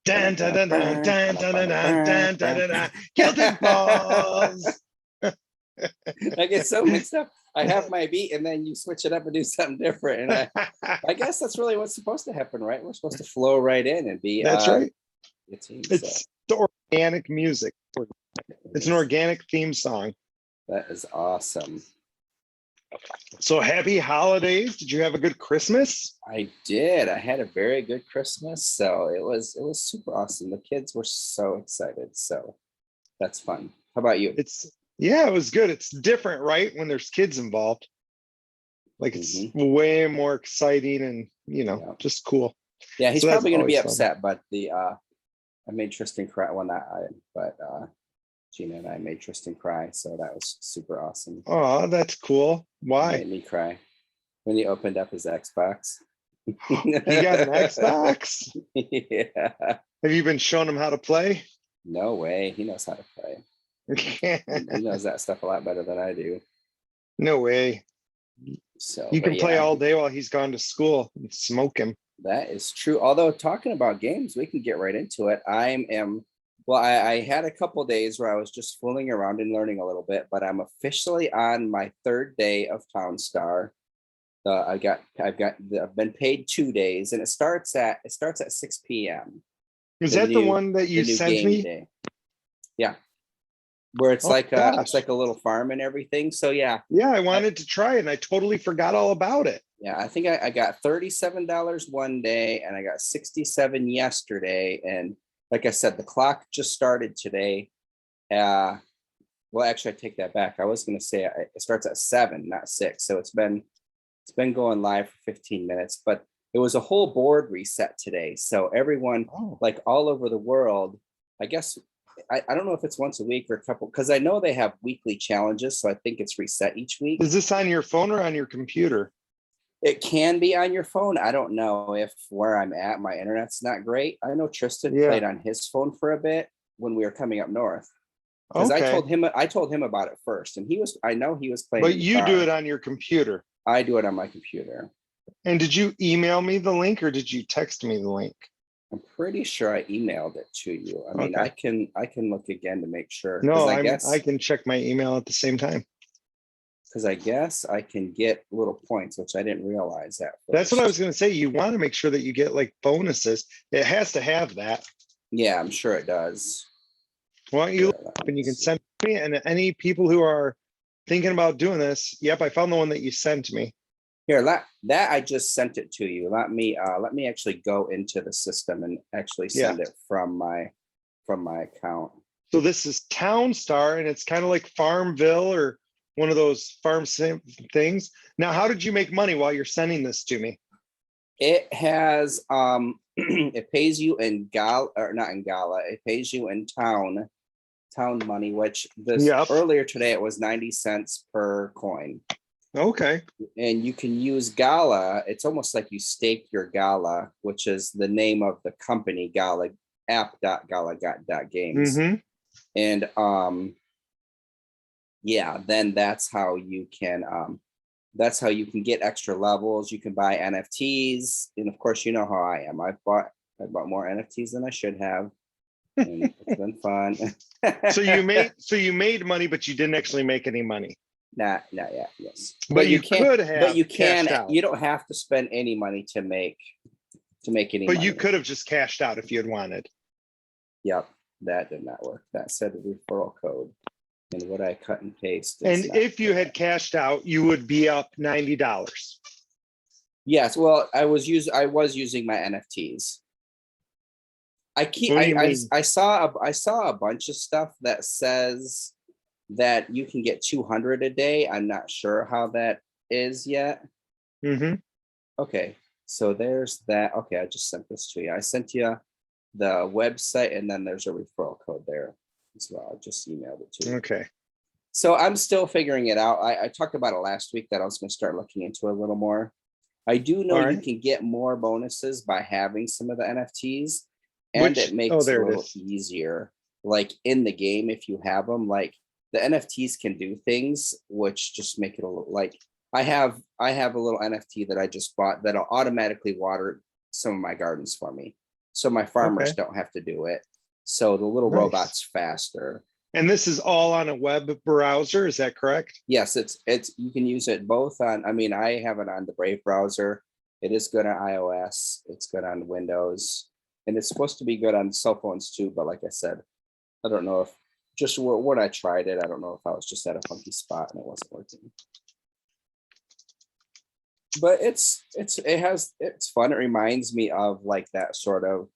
Dun, dun, dun, dun, dun, dun, dun, dun, dun, dun, dun, dun. Celtic balls. I get so mixed up. I have my beat and then you switch it up and do something different. And I guess that's really what's supposed to happen, right? We're supposed to flow right in and be That's right. a team. It's the organic music. It's an organic theme song. That is awesome. So happy holidays. Did you have a good Christmas? I did. I had a very good Christmas. So it was super awesome. The kids were so excited. So that's fun. How about you? Yeah, it was good. It's different, right? When there's kids involved. Like it's way more exciting and just cool. Yeah, he's probably gonna be upset, but I made Tristan cry but Gina and I made Tristan cry, so that was super awesome. Oh, that's cool. Why? It made me cry when he opened up his Xbox. He got an Xbox? Yeah. Have you been showing him how to play? No way. He knows how to play. He knows that stuff a lot better than I do. No way. So you can play all day while he's gone to school and smoke him. That is true. Although talking about games, we can get right into it. I had a couple days where I was just fooling around and learning a little bit, but I'm officially on my third day of Townstar. I've been paid 2 days, and it starts at 6 p.m. Is that the one that you sent me? Day. Yeah, where it's it's like a little farm and everything. So yeah. Yeah, I wanted to try it, and I totally forgot all about it. Yeah, I think I got $37 one day, and I got $67 yesterday, and like I said, the clock just started today. Well, actually, I take that back. I was going to say it starts at 7, not 6. So it's been going live for 15 minutes, but it was a whole board reset today. So everyone, like all over the world, I guess, I don't know if it's once a week or a couple, because I know they have weekly challenges. So I think it's reset each week. Is this on your phone or on your computer? It can be on your phone. I don't know if where I'm at, my internet's not great. I know Tristan played on his phone for a bit when we were coming up north. Because I told him about it first, and I know he was playing. But you do it on your computer. I do it on my computer. And did you email me the link or did you text me the link? I'm pretty sure I emailed it to you. I mean, I can look again to make sure. No, I can check my email at the same time. Because I guess I can get little points, which I didn't realize that. That's what I was going to say. You want to make sure that you get like bonuses. It has to have that. Yeah, I'm sure it does. Why don't you look up and you can send me, and any people who are thinking about doing this. Yep, I found the one that you sent me. Here, that I just sent it to you. Let me actually go into the system and actually send it from my account. So this is Townstar, and it's kind of like Farmville or one of those farm things. Now, how did you make money while you're sending this to me? It has it pays you in Gala, or not in Gala. It pays you in town money, which earlier today it was 90 cents per coin. Okay. And you can use Gala. It's almost like you stake your Gala, which is the name of the company, Gala app.gala.games. And then that's how you can get extra levels. You can buy NFTs, and of course, you know how I am. I bought more NFTs than I should have. And it's been fun. So you made money, but you didn't actually make any money. Not yet. Yes, but you could have. But you can. You don't have to spend any money to make any. But money. you could have just cashed out if you had wanted. Yep, that did not work. That said a referral code. And what I cut and paste. And if you had cashed out, you would be up $90. Yes, well, I was using my NFTs. I saw a bunch of stuff that says that you can get 200 a day. I'm not sure how that is yet. Okay, so there's that. Okay, I just sent this to you. I sent you the website, and then there's a referral code there as well. I just emailed it to you. Okay. So I'm still figuring it out. I talked about it last week that I was going to start looking into it a little more. I do know you can get more bonuses by having some of the NFTs, and it makes it a little easier. Like in the game, if you have them, like the NFTs can do things which just make it a little like I have a little NFT that I just bought that'll automatically water some of my gardens for me. So my farmers Okay. don't have to do it. So the little Nice. robot's faster. And this is all on a web browser, is that correct? Yes, it's you can use it both on, I mean, I have it on the Brave browser. It is good on iOS, it's good on Windows, and it's supposed to be good on cell phones too, but like I said, I don't know if just when I tried it, I don't know if I was just at a funky spot and it wasn't working. But it's fun. It reminds me of like that sort of,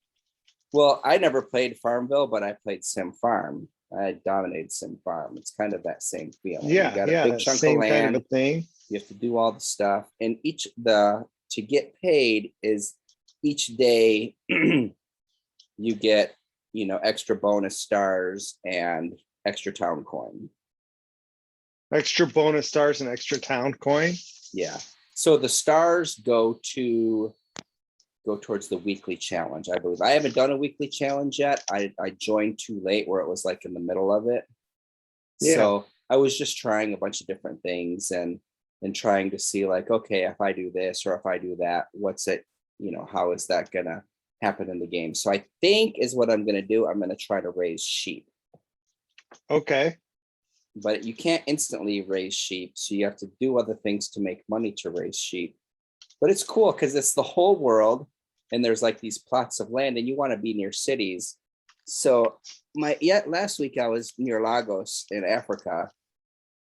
well, I never played Farmville, but I played Sim Farm. I dominated Sim Farm. It's kind of that same feeling. You Yeah, got a yeah, big that chunk of same kind land. of a thing. You have to do all the stuff, and to get paid is each day you get, extra bonus stars and extra town coin. Extra bonus stars and extra town coin. Yeah. So the stars go towards the weekly challenge, I believe. I haven't done a weekly challenge yet. I joined too late where it was like in the middle of it. Yeah. So I was just trying a bunch of different things and trying to see like, okay, if I do this or if I do that, what's it, how is that gonna happen in the game? So I think is what I'm gonna do. I'm gonna try to raise sheep. Okay. But you can't instantly raise sheep. So you have to do other things to make money to raise sheep. But it's cool because it's the whole world and there's like these plots of land and you want to be near cities. So last week I was near Lagos in Africa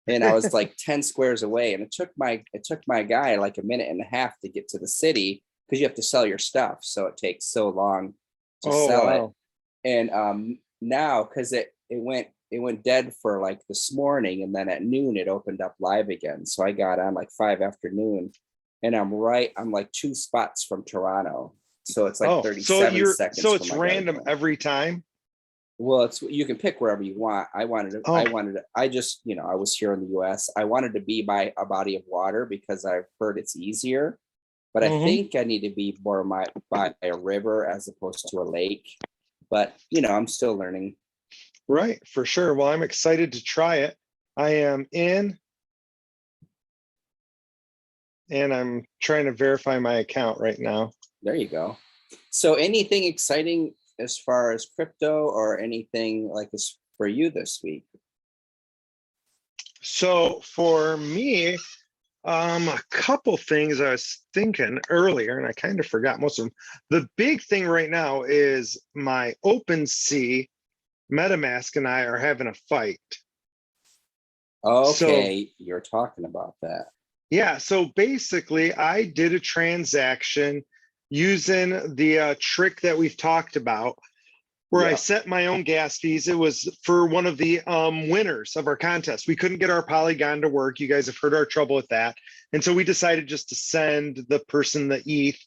and I was like 10 squares away. And it took my guy like a minute and a half to get to the city because you have to sell your stuff. So it takes so long to sell wow. it. And now because it went dead for like this morning, and then at noon it opened up live again. So I got on like 5 afternoon, and I'm like 2 spots from Toronto. So it's like 37 seconds. So it's random every time. Well, you can pick wherever you want. I just, I was here in the US. I wanted to be by a body of water because I've heard it's easier. But I think I need to be more by a river as opposed to a lake. But I'm still learning. Right, for sure. Well, I'm excited to try it. I am in, and I'm trying to verify my account right now. There you go. So anything exciting as far as crypto or anything like this for you this week? So for me, a couple things I was thinking earlier, and I kind of forgot most of them. The big thing right now is my OpenSea MetaMask and I are having a fight. Okay, so, you're talking about that. Yeah, so basically I did a transaction using the trick that we've talked about where I set my own gas fees. It was for one of the winners of our contest. We couldn't get our Polygon to work. You guys have heard our trouble with that. And so we decided just to send the person the ETH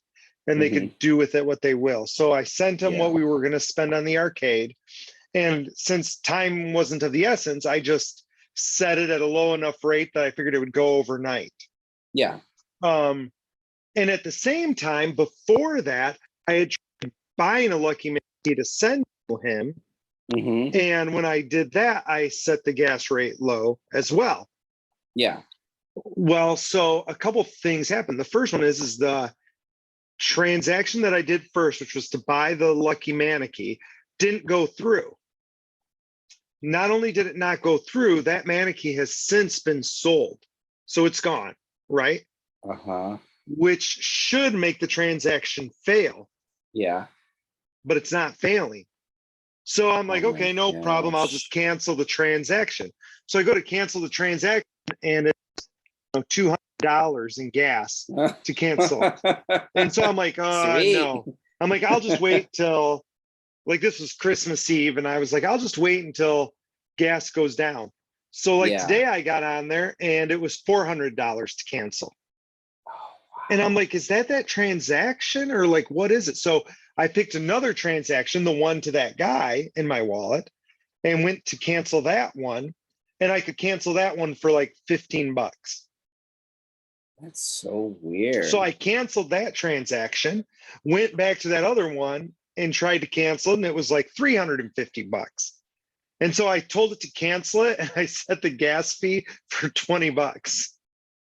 and they could do with it what they will. So I sent them what we were going to spend on the arcade. And since time wasn't of the essence, I just set it at a low enough rate that I figured it would go overnight. Yeah. And at the same time, before that, I had tried buying a Lucky Mankey to send to him. And when I did that, I set the gas rate low as well. Yeah. Well, so a couple things happened. The first one is the transaction that I did first, which was to buy the Lucky Manakee, didn't go through. Not only did it not go through, that Manakee has since been sold. So it's gone, right? Which should make the transaction fail. Yeah. But it's not failing. So I'm like, okay, no problem. I'll just cancel the transaction. So I go to cancel the transaction and it's $200 in gas to cancel. And so I'm like, no. I'm like, I'll just wait till, like, this was Christmas Eve. And I was like, I'll just wait until gas goes down. So like today I got on there and it was $400 to cancel. And I'm like, is that transaction or like, what is it? So I picked another transaction, the one to that guy in my wallet, and went to cancel that one. And I could cancel that one for like $15. That's so weird. So I canceled that transaction, went back to that other one and tried to cancel it, and it was like $350. And so I told it to cancel it and I set the gas fee for $20.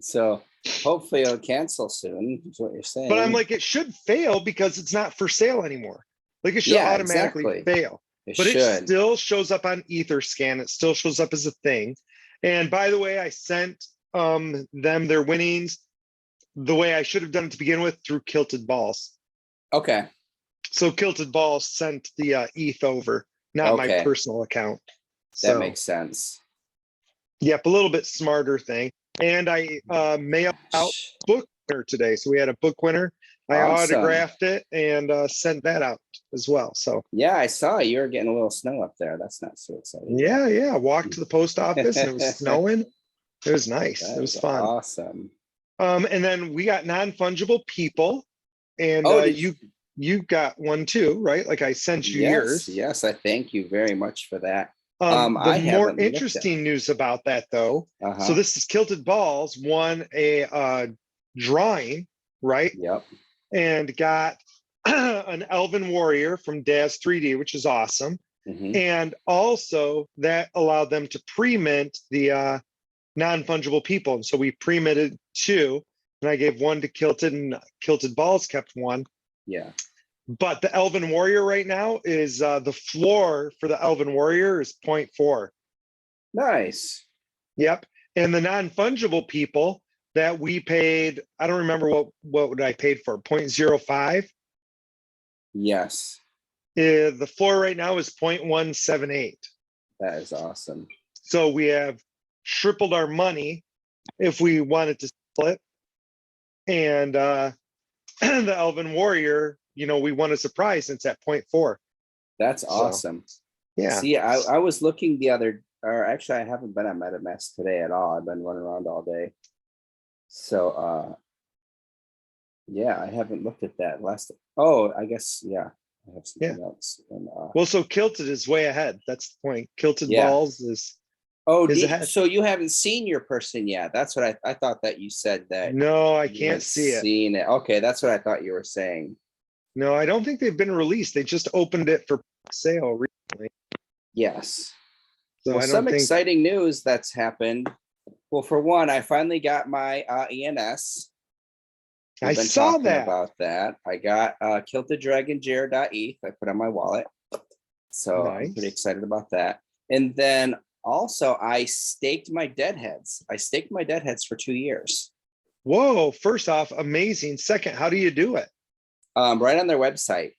So hopefully it'll cancel soon, is what you're saying. But I'm like, it should fail because it's not for sale anymore. Like it should Yeah, automatically exactly. fail. It But it should. still shows up on Etherscan. It still shows up as a thing. And by the way, I sent them their winnings the way I should have done it to begin with through Kilted Balls. Okay. So Kilted Balls sent the ETH over, not my Okay. personal account. That So makes sense. yep, a little bit smarter thing. And I mailed out book winner today. So we had a book winner. I Awesome. autographed it and sent that out as well. So Yeah, I saw you were getting a little snow up there. That's not so exciting. yeah. Walked to the post office and it was snowing. It was nice. That It was is fun. awesome. And then we got non-fungible people, and you got one too, right? Like I sent you yours. Yes, I thank you very much for that. The more interesting news about that though, so this is Kilted Balls won a drawing, right? Yep. And got an Elven Warrior from Daz 3D, which is awesome. And also that allowed them to pre-mint the non-fungible people. And so we pre-minted 2, and I gave 1 to Kilted, and Kilted Balls kept 1. Yeah. But the Elven Warrior right now is the floor for the Elven Warrior is 0.4. Nice. Yep. And the non-fungible people that we paid, I don't remember what I paid for, 0.05. Yes. The floor right now is 0.178. That is awesome. So we have tripled our money if we wanted to split. And the Elven Warrior, we won a surprise since at 0.4. That's awesome. Yeah. See, I was looking or actually I haven't been at MetaMask today at all. I've been running around all day. So yeah, I haven't looked at that I guess I have something else. And, well, so Kilted is way ahead. That's the point. Kilted Balls is ahead. So you haven't seen your person yet. That's what I thought that you said that. No, I can't see it. Seen it. Okay, that's what I thought you were saying. No, I don't think they've been released. They just opened it for sale recently. Yes. So well, some exciting news that's happened. Well, for one, I finally got my ENS. I saw that. About that. I got Kilted Dragon Jared.eth. I put on my wallet. So nice. I'm pretty excited about that. And then also I staked my deadheads. I staked my deadheads for 2 years. Whoa, first off, amazing. Second, how do you do it? Right on their website.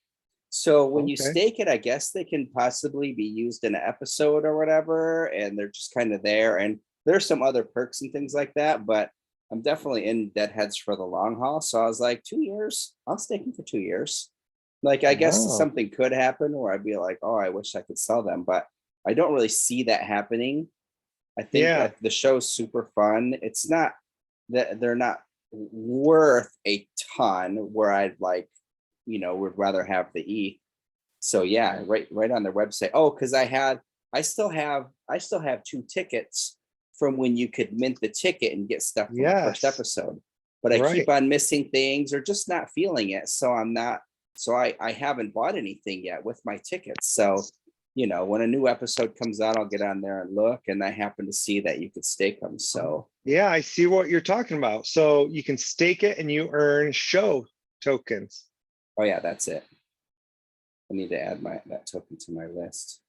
So when you stake it, I guess they can possibly be used in an episode or whatever, and they're just kind of there. And there's some other perks and things like that, but I'm definitely in deadheads for the long haul. So I was like, 2 years, I'll stake them for 2 years. Like, I guess something could happen where I'd be like, oh, I wish I could sell them, but I don't really see that happening. I think that the show's super fun. It's not that they're not worth a ton where I'd like, would rather have the ETH. So yeah, right on their website. Oh, because I still have 2 tickets from when you could mint the ticket and get stuff from the first episode. But I keep on missing things or just not feeling it. So I haven't bought anything yet with my tickets. So, when a new episode comes out, I'll get on there and look. And I happen to see that you could stake them. So yeah, I see what you're talking about. So you can stake it and you earn show tokens. Oh yeah, that's it. I need to add that token to my list.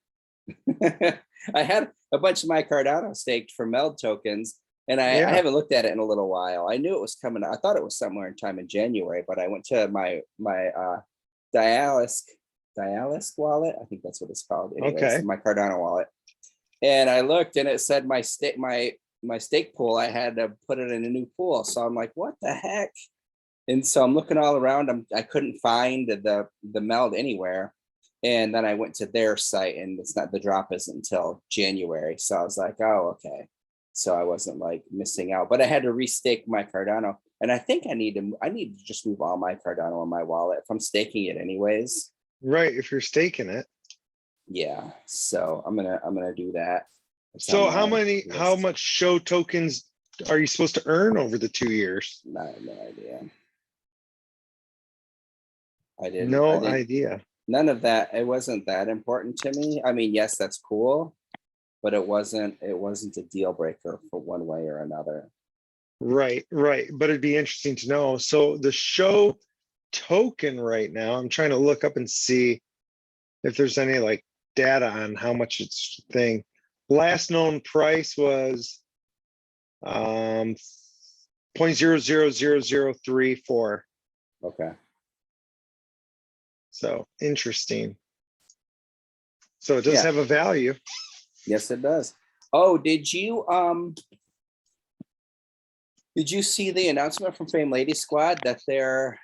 I had a bunch of my Cardano staked for Meld tokens, and I haven't looked at it in a little while. I knew it was coming. I thought it was somewhere in time in January, but I went to my Dialysk wallet. I think that's what it's called. Anyways, my Cardano wallet, and I looked, and it said my stake pool. I had to put it in a new pool, so I'm like, what the heck? And so I'm looking all around. I couldn't find the Meld anywhere. And then I went to their site, and the drop isn't until January. So I was like, oh, okay. So I wasn't like missing out, but I had to restake my Cardano. And I think I need to just move all my Cardano in my wallet if I'm staking it anyways. Right. If you're staking it. Yeah. So I'm gonna do that. So how much show tokens are you supposed to earn over the 2 years? No idea. No idea. None of that. It wasn't that important to me. I mean, yes, that's cool, but it wasn't a deal breaker for one way or another. Right, right. But it'd be interesting to know. So the show token right now, I'm trying to look up and see if there's any like data on how much it's thing. Last known price was 0.000034. Okay. So interesting. So it does Yeah. have a value. Yes, it does. Oh, did you see the announcement from Fame Lady Squad that they're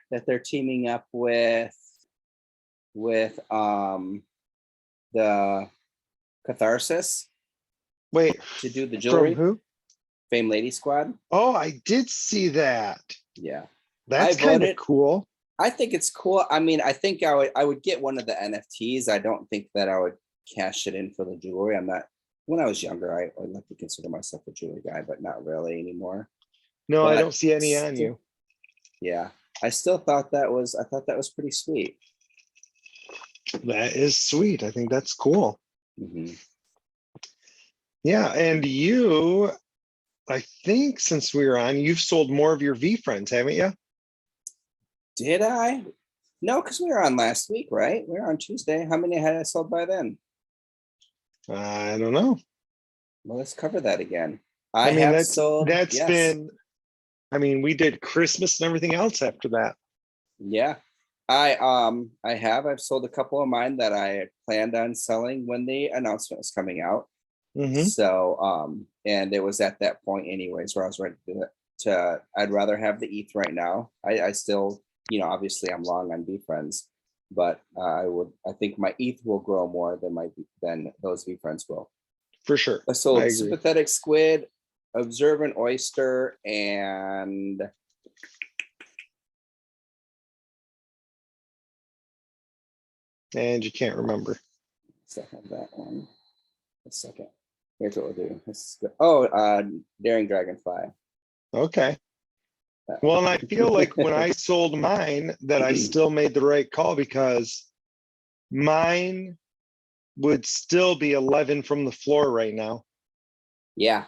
teaming up with the Catharsis Wait, to do the from jewelry? who? Fame Lady Squad. Oh, I did see that. Yeah. That's kind of voted. cool. I think it's cool. I mean, I think I would get one of the NFTs. I don't think that I would cash it in for the jewelry. I'm not. When I was younger, I like to consider myself a jewelry guy, but not really anymore. No, I But don't see any on still- you. Yeah, I still thought that was. I thought that was pretty sweet. That is sweet. I think that's cool. Mhm. Yeah, and you, I think since we were on, you've sold more of your V friends, haven't you? Did I? No, because we were on last week, right? We were on Tuesday. How many had I sold by then? I don't know. Well, let's cover that again. I I mean, have sold. that's Yes. been. I mean, we did Christmas and everything else after that. Yeah. I've sold a couple of mine that I had planned on selling when the announcement was coming out. Hmm. So and it was at that point anyways where I was ready to I'd rather have the ETH right now. I still, obviously I'm long on VFriends, but I think my ETH will grow more than those VFriends will. For sure. I I sold agree. Sympathetic Squid, Observant Oyster, and And you can't remember. so I have that one. A second. Here's what we'll do. Oh, Daring Dragonfly. Okay. That Well, one. and I feel like when I sold mine that I still made the right call because mine would still be 11 from the floor right now. Yeah.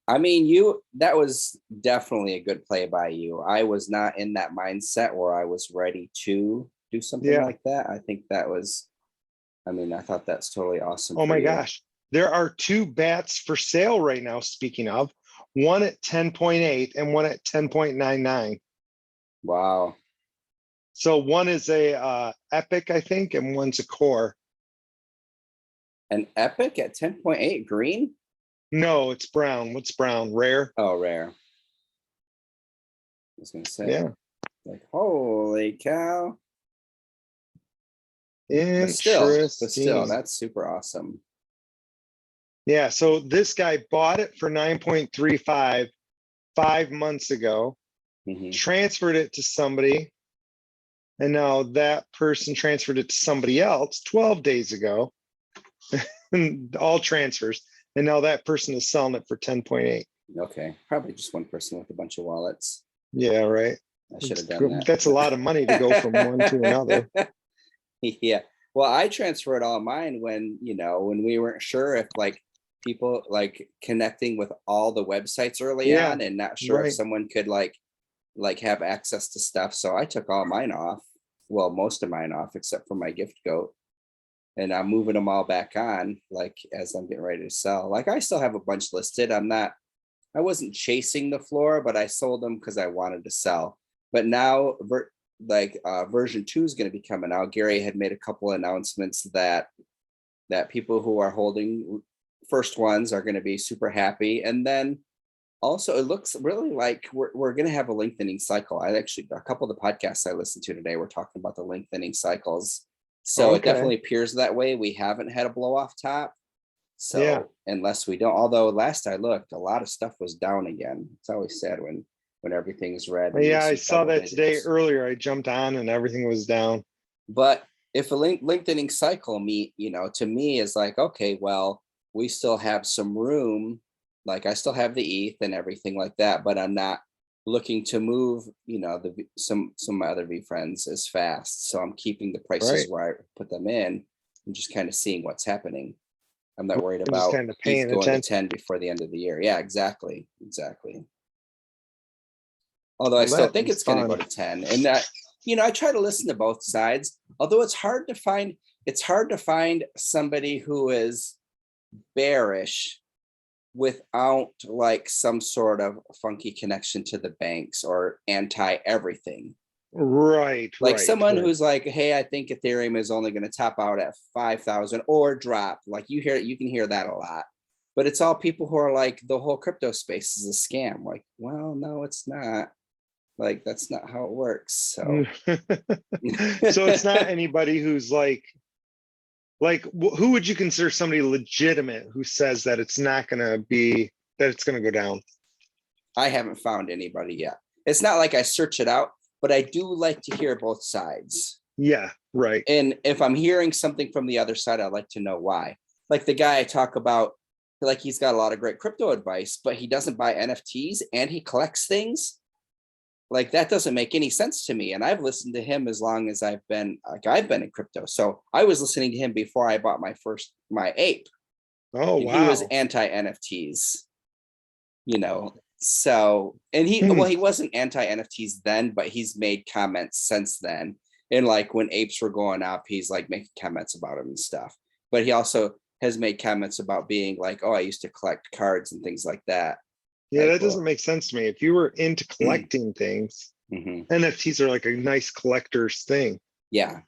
I mean, that was definitely a good play by you. I was not in that mindset where I was ready to do something Yeah. like that. I think I thought that's totally awesome. Oh for my you. gosh. There are two bats for sale right now, speaking of, one at 10.8 and one at 10.99. Wow. So one is a Epic, I think, and one's a Core. An Epic at 10.8 green? No, it's brown. What's brown? Rare? Oh, rare. I was going to say, Yeah. like, holy cow. But Interesting. still, that's super awesome. Yeah, so this guy bought it for 9.35 5 months ago, Mhm. transferred it to somebody, and now that person transferred it to somebody else 12 days ago. All transfers. And now that person is selling it for 10.8. Okay, probably just one person with a bunch of wallets. Yeah, right. I should have done that. That's a lot of money to go from one to another. Yeah. Well, I transferred all mine when we weren't sure if people connecting with all the websites early on and not sure if someone could have access to stuff. So I took all mine off. Well, most of mine off, except for my gift goat. And I'm moving them all back on, as I'm getting ready to sell. I still have a bunch listed. I wasn't chasing the floor, but I sold them because I wanted to sell. But now version 2 is going to be coming out. Gary had made a couple announcements that people who are holding first ones are going to be super happy. And then also it looks really like we're going to have a lengthening cycle. A couple of the podcasts I listened to today were talking about the lengthening cycles. So It definitely appears that way. We haven't had a blow off top. So unless we don't, although last I looked, a lot of stuff was down again. It's always sad when everything's red. Yeah, I saw that today earlier. I jumped on and everything was down. But if a lengthening cycle to me is okay, well, we still have some room. I still have the ETH and everything like that, but I'm not looking to move, some of my other VFriends as fast. So I'm keeping the prices where I put them in and just kind of seeing what's happening. I'm not worried about kind of paying ETH going attention. to 10 before the end of the year. Yeah, exactly. Although I Well, still that think was it's going to fun. go to 10. And that, I try to listen to both sides, although it's hard to find somebody who is bearish without like some sort of funky connection to the banks or anti everything. Right, Like right, someone right. who's like, hey, I think Ethereum is only going to top out at 5,000 or drop. Like you can hear that a lot. But it's all people who are like, the whole crypto space is a scam. Like, well, no, it's not. Like, that's not how it works. So, So it's not anybody who's who would you consider somebody legitimate who says that it's not going to be, that it's going to go down? I haven't found anybody yet. It's not like I search it out, but I do like to hear both sides. Yeah, right. And if I'm hearing something from the other side, I'd like to know why. Like the guy I talk about, like he's got a lot of great crypto advice, but he doesn't buy NFTs and he collects things. Like that doesn't make any sense to me. And I've listened to him as long as I've been in crypto. So I was listening to him before I bought my ape. Oh, And he was wow. anti NFTs, So, and he Hmm. wasn't anti NFTs then, but he's made comments since then. And like when apes were going up, he's like making comments about them and stuff. But he also has made comments about being like, oh, I used to collect cards and things like that. Yeah, Like, that doesn't well, make sense to me. If you were into collecting things, mhm. NFTs are like a nice collector's thing. Yeah.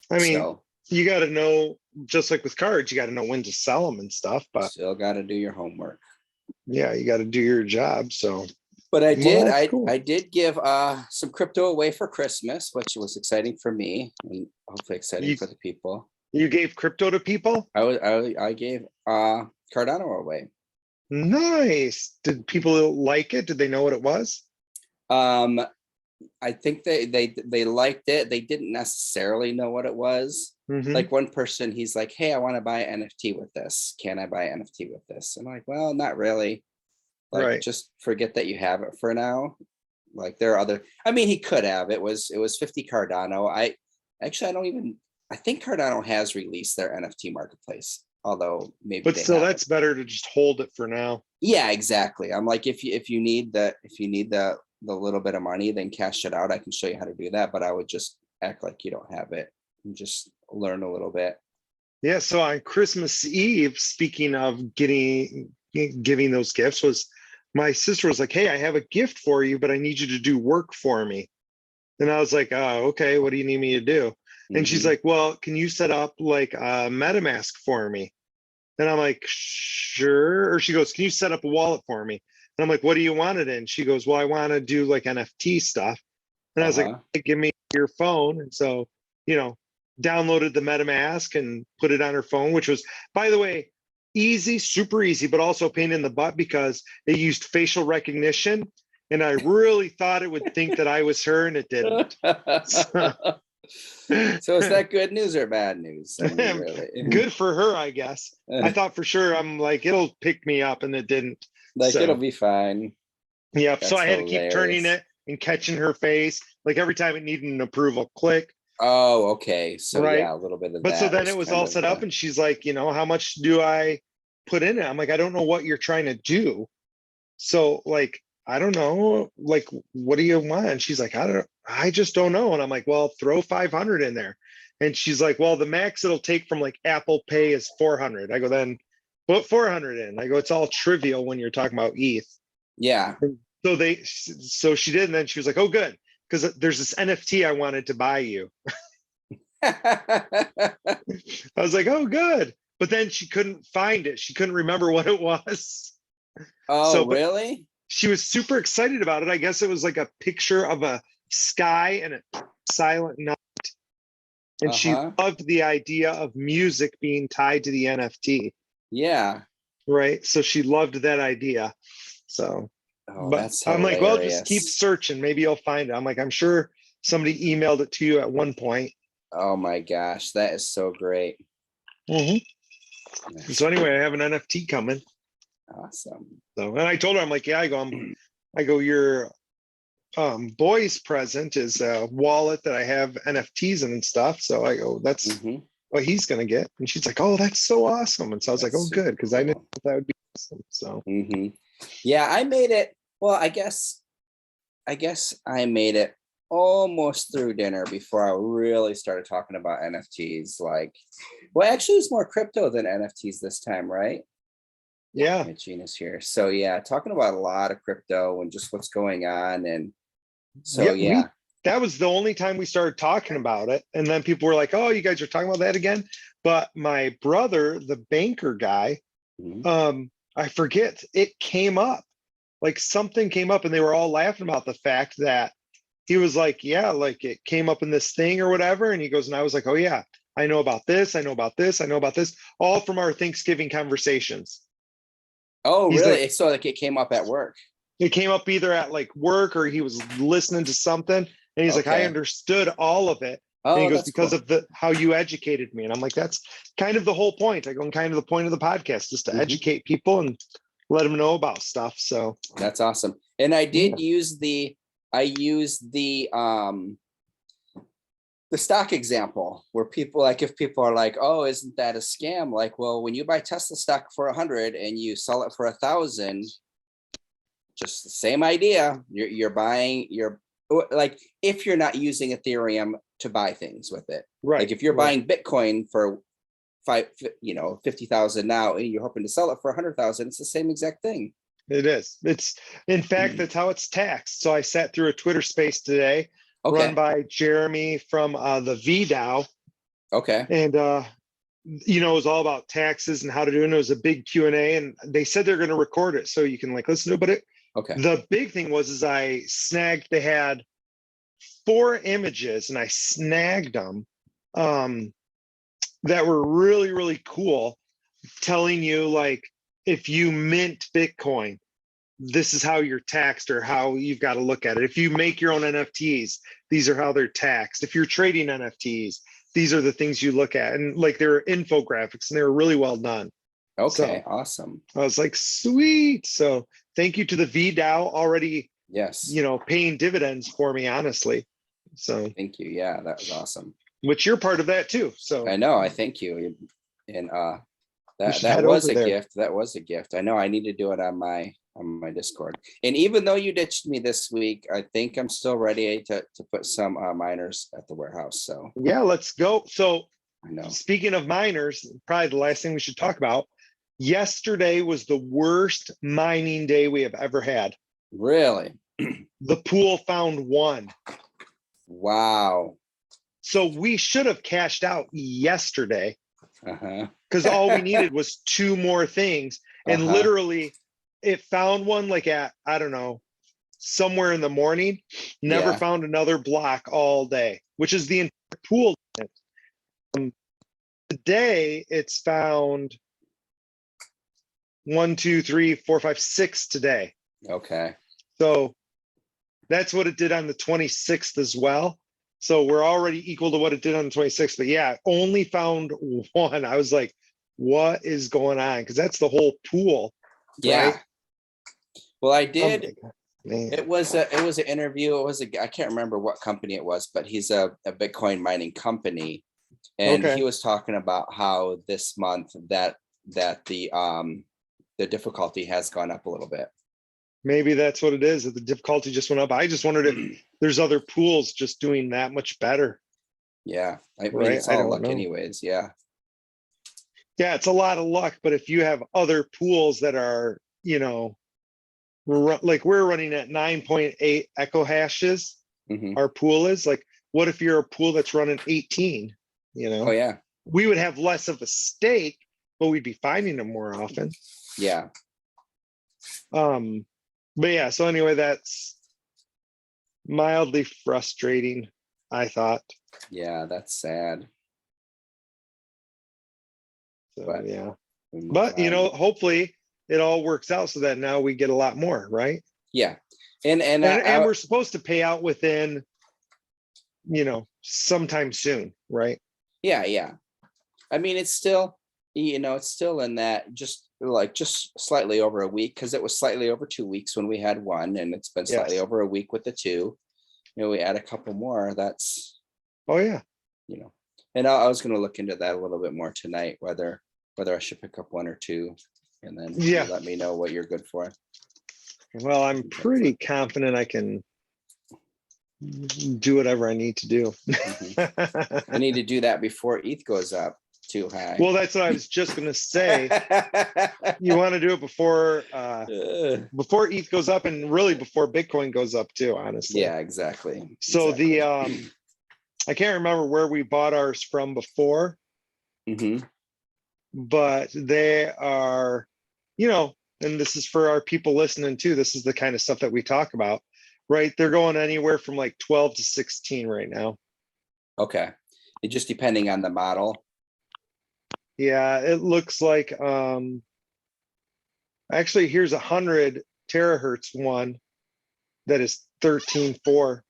I mean, So you got to know, just like with cards, you got to know when to sell them and stuff. But still got to do your homework. yeah, you got to do your job. So, But I well, did, that's I cool. I did give some crypto away for Christmas, which was exciting for me and hopefully exciting You for the people. you gave crypto to people? I gave Cardano away. Nice. Did people like it? Did they know what it was? Um, I think they liked it. They didn't necessarily know what it was. Mm-hmm. Like one person, he's like, "Hey, I want to buy an NFT with this. Can I buy an NFT with this?" I'm like, "Well, not really. Like, Right. just forget that you have it for now." Like there are other. I mean, he could have. It was 50 Cardano. I don't even. I think Cardano has released their NFT marketplace, although maybe But they still, haven't. that's better to just hold it for now. Yeah, exactly. I'm like, if you need the little bit of money, then cash it out. I can show you how to do that, but I would just act like you don't have it and just learn a little bit. Yeah. So on Christmas Eve, speaking of giving those gifts, was my sister was like, "Hey, I have a gift for you, but I need you to do work for me." And I was like, "Oh, okay. What do you need me to do?" And she's Hmm. like, "Well, can you set up like a MetaMask for me?" And I'm like, "Sure." Or she goes, "Can you set up a wallet for me?" And I'm like, "What do you want it in?" She goes, "Well, I want to do like NFT stuff." And I was like, Uh-huh. "Hey, give me your phone." And so, you know, downloaded the MetaMask and put it on her phone, which was, by the way, easy, super easy, but also a pain in the butt because it used facial recognition. And I really thought it would think that I was her and it didn't. So, So is that good news or bad news? I mean, really. good for her, I guess. I thought for sure I'm like, it'll pick me up and it didn't. Like it'll So, be fine. yep. So That's I had to keep turning hilarious. it and catching her face. Like every time it needed an approval, click. Oh, okay. So Right. yeah, a little bit of But so that then was it was kind all of set up, and she's like, how much do I put in it? I'm like, I don't know what you're trying to do. So like, I don't know. Like, what do you want? And she's like, I just don't know. And I'm like, well, throw 500 in there. And she's like, well, the max it'll take from like Apple Pay is 400. I go, then put 400 in. I go, it's all trivial when you're talking about ETH. yeah. And so she did. And then she was like, oh, good. Because there's this NFT I wanted to buy you. I was like, oh, good. But then she couldn't find it. She couldn't remember what it was. Oh, So, but really? she was super excited about it. I guess it was like a picture of a sky and a silent night. And she Uh-huh. loved the idea of music being tied to the NFT. Yeah. Right. So she loved that idea. So, Oh, but that's I'm like, well, just keep hilarious. searching. Maybe you'll find it. I'm like, I'm sure somebody emailed it to you at one point. Oh my gosh, that is so great. Mhm. That's So anyway, I have an NFT coming. awesome. So, and I told her, I'm like, yeah, I go, your boy's present is a wallet that I have NFTs in and stuff. So I go, that's Hmm. what he's gonna get. And she's like, oh, that's so awesome. And so I was like, That's oh, good, super because I knew cool. that would be awesome. So Hmm. Yeah, I made it. Well, I guess I guess I made it almost through dinner before I really started talking about NFTs. Like, well, actually, it's more crypto than NFTs this time, right? Yeah. Gina's here. So yeah, talking about a lot of crypto and just what's going on. And so Yeah, yeah. that was the only time we started talking about it. And then people were like, oh, you guys are talking about that again. But my brother, the banker guy, Mhm. I forget, it came up. Like something came up and they were all laughing about the fact that he was like, yeah, like it came up in this thing or whatever. And he goes, and I was like, oh yeah, I know about this, I know about this, I know about this, all from our Thanksgiving conversations. Oh, He's like, really? So like it came up at work. it came up either at like work or he was listening to something. And he's like, I Okay. understood all of it. And he Oh, goes, that's because cool. of the how you educated me. And I'm like, that's kind of the whole point. I go, and kind of the point of the podcast, just to Mhm. educate people and let them know about stuff. So That's awesome. And I yeah. did use I used the stock example where people like, if people are like, oh, isn't that a scam? Like, well, when you buy Tesla stock for 100 and you sell it for 1,000, just the same idea. You're buying, you're like, if you're not using Ethereum to buy things with it, like Right. if you're Right. buying Bitcoin for 50,000 now and you're hoping to sell it for 100,000, it's the same exact thing. It is. It's in fact, that's how it's taxed. So I sat through a Twitter space today run Okay. by Jeremy from the VDAO. Okay. And it was all about taxes and how to do it. And it was a big Q&A, and they said they're going to record it so you can like listen to it. But Okay. the big thing was is I snagged, they had 4 images and I snagged them that were really, really cool, telling you like if you mint Bitcoin, this is how you're taxed or how you've got to look at it. If you make your own NFTs, these are how they're taxed. If you're trading NFTs, these are the things you look at. And like there were infographics and they were really well done. Okay. So Awesome. I was like, sweet. So thank you to the VDAO already, Yes. paying dividends for me, honestly. So, Thank you. Yeah, that was awesome. which you're part of that too. So I know. I thank you. And you that should that head was over a there. gift. That was a gift. I know I need to do it on my Discord. And even though you ditched me this week, I think I'm still ready to put some miners at the warehouse. So Yeah, let's go. So I know. speaking of miners, probably the last thing we should talk about. Yesterday was the worst mining day we have ever had. Really? The pool found 1. Wow. So we should have cashed out yesterday Uh-huh. because all we needed was 2 more things. And Uh-huh. literally, it found one like at, I don't know, somewhere in the morning, never Yeah. found another block all day, which is the entire pool. Today, it's found 1, 2, 3, 4, 5, 6 today. Okay. So that's what it did on the 26th as well. So we're already equal to what it did on the 26th. But yeah, only found 1. I was like, what is going on? Because that's the whole pool. Yeah. Right? Well, I Oh did. my God, man. It was an interview. I can't remember what company it was, but he's a Bitcoin mining company. And he Okay. was talking about how this month that the difficulty has gone up a little bit. Maybe that's what it is. That the difficulty just went up. I just wondered if there's other pools just doing that much better. Yeah. I mean, Right? it's I all don't luck know. anyways. Yeah. Yeah, it's a lot of luck. But if you have other pools that are, like we're running at 9.8 echo hashes, Mhm. our pool is like, what if you're a pool that's running 18? Oh yeah. We would have less of a stake, but we'd be finding them more often. Yeah. But yeah, so anyway, that's mildly frustrating, I thought. Yeah. That's sad. So But yeah. we move But on. hopefully it all works out so that now we get a lot more, right? Yeah. And And we're supposed to pay out within, sometime soon, right? yeah. I mean, it's still, it's still in that just slightly over a week, because it was slightly over 2 weeks when we had one, and it's been slightly Yes. over a week with the 2. We add a couple more. That's, Oh yeah. and I was going to look into that a little bit more tonight, whether I should pick up 1 or 2, and then you Yeah. let me know what you're good for. Well, I'm pretty confident I can do whatever I need to do. I need to do that before ETH goes up too high. Well, that's what I was just gonna say. You want to do it before ETH goes up, and really before Bitcoin goes up too, honestly. Yeah, exactly. So exactly. I can't remember where we bought ours from before, but they are, and this is for our people listening too. This is the kind of stuff that we talk about, right? They're going anywhere from like 12 to 16 right now. Okay. It just depending on the model. Yeah, it looks like actually here's 100 terahertz one that is 13.4.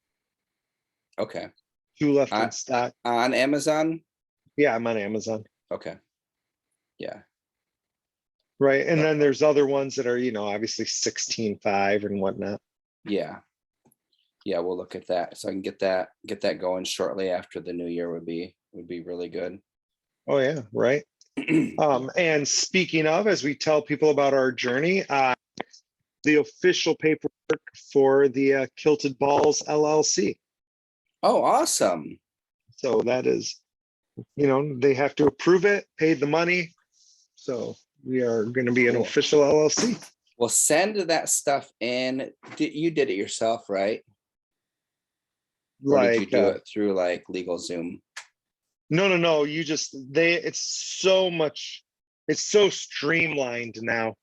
Okay. 2 left in stock. On Amazon? Yeah, I'm on Amazon. Okay. Yeah. Right. And then there's other ones that are, obviously 16.5 and whatnot. Yeah. Yeah, we'll look at that. So I can get that going shortly after the new year would be really good. Oh yeah, right. And speaking of, as we tell people about our journey, the official paperwork for the Kilted Balls LLC. Oh, awesome. So that is, they have to approve it, pay the money. So we are going to be an official LLC. Well, send that stuff in. You did it yourself, right? Or did you do it through like LegalZoom? No. It's so streamlined now.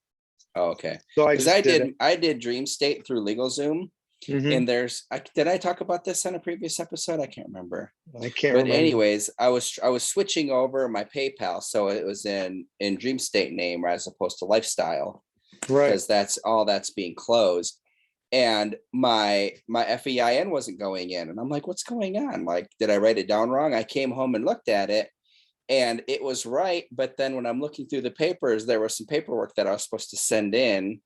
Oh, okay. So I did Dream State through LegalZoom. And did I talk about this on a previous episode? I can't remember. Anyways, I was switching over my PayPal, so it was in Dream State name as opposed to Lifestyle, right? Because that's being closed, and my FEIN wasn't going in, and I'm like, what's going on? Like, did I write it down wrong? I came home and looked at it, and it was right. But then when I'm looking through the papers, there was some paperwork that I was supposed to send in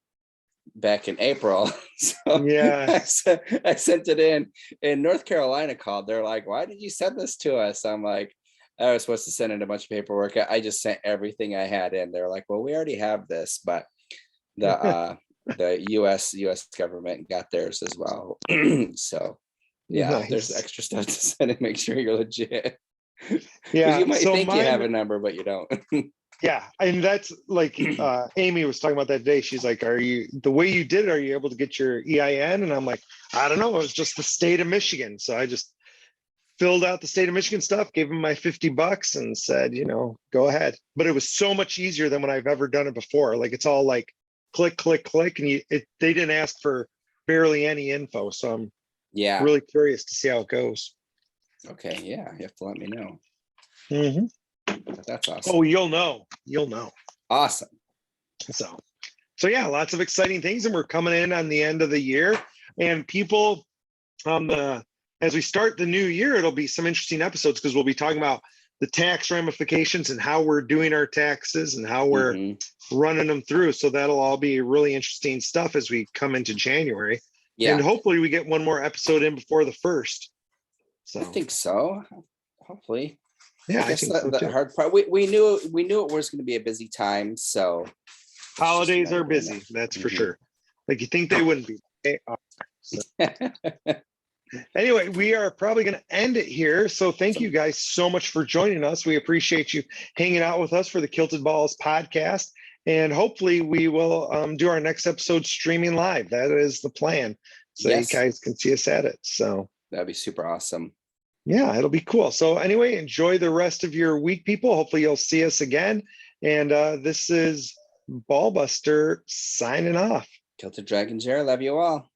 back in April. So yeah, I sent it in, and North Carolina called. They're like, why did you send this to us? I'm like, I was supposed to send in a bunch of paperwork. I just sent everything I had in. They're like, well, we already have this, but the US government got theirs as well. So yeah, nice. There's extra stuff to send and make sure you're legit. Yeah, you might think you have a number, but you don't. Yeah, and that's like Amy was talking about that today. She's like, the way you did it, are you able to get your EIN? And I'm like, I don't know. It was just the state of Michigan. So I just filled out the state of Michigan stuff, gave them my $50 and said, go ahead. But it was so much easier than when I've ever done it before. Like it's all like click, click, click. And they didn't ask for barely any info. So I'm really curious to see how it goes. Okay. Yeah. You have to let me know. Mm-hmm. That's awesome. Oh, you'll know. Awesome. So yeah, lots of exciting things, and we're coming in on the end of the year, and people as we start the new year, it'll be some interesting episodes because we'll be talking about the tax ramifications and how we're doing our taxes and how we're running them through. So that'll all be really interesting stuff as we come into January. Yeah. And hopefully we get one more episode in before the 1st. So I think so. Hopefully. Yeah, I guess the hard part. We knew it was going to be a busy time. So holidays are busy. That's for sure. Like you think they wouldn't be. They are. So. Anyway, we are probably going to end it here. So thank you guys so much for joining us. We appreciate you hanging out with us for the Kilted Balls podcast. And hopefully we will do our next episode streaming live. That is the plan. So you guys can see us at it. So that'd be super awesome. Yeah, it'll be cool. So anyway, enjoy the rest of your week, people. Hopefully you'll see us again. And this is Ballbuster signing off. Kilted Dragons here. Love you all.